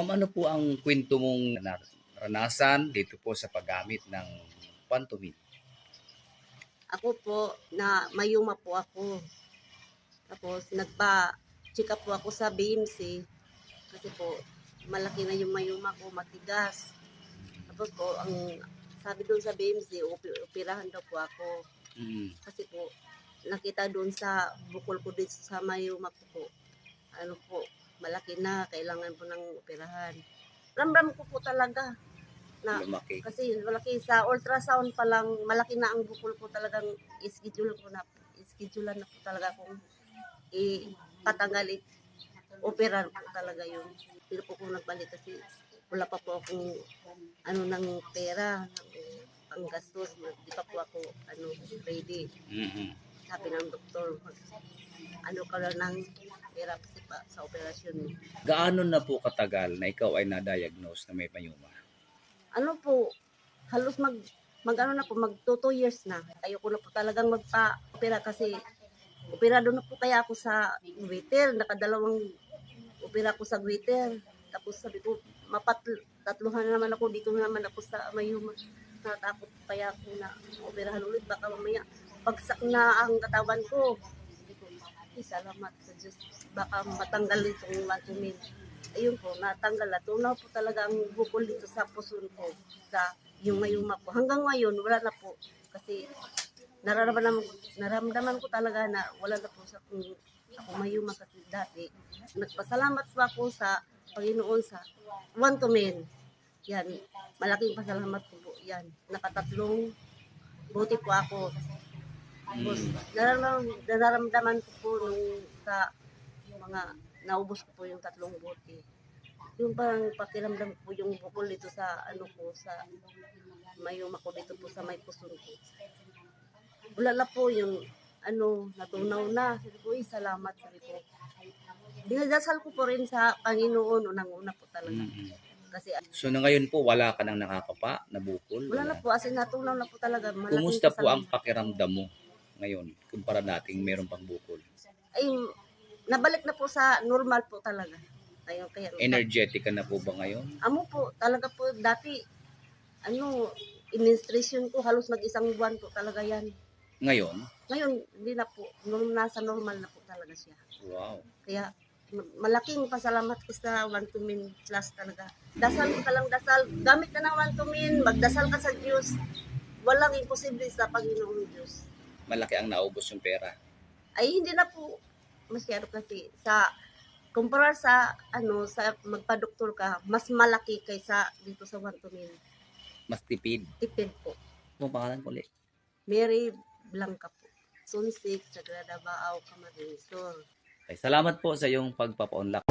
Ma'am, ano po ang kwento mong naranasan dito po sa paggamit ng Pantomime? Ako po, na mayuma po ako. Tapos nagpa-check up po ako sa BMC kasi po malaki na yung mayuma ko, matigas. Tapos po, ang sabi doon sa BMC, operahan daw po ako. Mm. Kasi po, nakita doon sa bukol ko dito sa mayuma ko po. Ano po, malaki na, kailangan po ng operahan. Ramdam ko po talaga na Lumaki. kasi malaki sa ultrasound pa lang, malaki na ang bukol ko, talagang schedule na po talaga kung ipatanggal, operahan po talaga yun. Pero po kung nagbalik kasi wala pa po akong ng pera, ang gastos, di pa po ako ready. Mm-hmm. Sabi ng doktor, ka lang ng pera kasi pa sa operasyon mo. Gaano na po katagal na ikaw ay na-diagnose na may mayuma? Ano po, halos mag 2 years na. Ayoko na po talagang magpa-opera kasi operado na po kaya ako sa Guiter. Nakadalawang opera ko sa Guiter. Tapos sabi ko, tatluhan naman ako, dito naman ako sa mayuma. Natakot kaya ako na operahan ulit. Baka mamaya bagsak na ang katawan ko. Sabi ko, salamat sa Diyos. Baka matanggal itong Pantomime. Ayun po, natanggal na. Tunaw po talaga ang bukol dito sa puson ko, sa yung mayuma ko. Hanggang ngayon, wala na po. Kasi naramdaman ko talaga na wala na po sa ako mayuma kasi dati. Nagpasalamat po ako sa Panginoon sa Pantomime. Yan, malaking pasalamat po po. Yan, nakatatlong buti po ako. Tapos, nararamdaman ko po nung sa mga naubos ko po yung 3 bote. Yung parang pakiramdam po yung bukol dito sa sa mayuma ko dito po sa may puson ko. Wala na po yung natunaw na. Sabi ko, salamat. Sabi ko, dinadasal ko po rin sa Panginoon unang-una po talaga. Mm-hmm. Kasi So na ngayon po, wala ka nang nakakapa na bukol? wala na po, as in natunaw na po talaga. Kumusta po ang pakiramdam mo ngayon kumpara dating meron pang bukol? Ay, nabalik na po sa normal po talaga. Ayun, kaya energetic ka na po ba ngayon? Amo po, talaga po dati administration ko halos mag-isang buwan po talaga yan. Ngayon? Ngayon, hindi na po. Nung nasa normal na po talaga siya. Wow. Kaya malaking pasalamat ko sa Pantomime Plus talaga. Dasal ka lang dasal. Gamit ka ng Pantomime, magdasal ka sa Diyos. Walang imposible sa Panginoong Diyos. Malaki ang naubos yung pera? Ay, hindi na po masyado kasi sa kumpara sa sa magpa-doktor ka, mas malaki kaysa dito sa Pantomime. Mas tipid? Tipid po. Ano pangalan ko ulit? Mary Blanca po. Sunsik, Sagrada Baao, Camarines Sur. Okay, salamat po sa iyong pagpapa-unlock.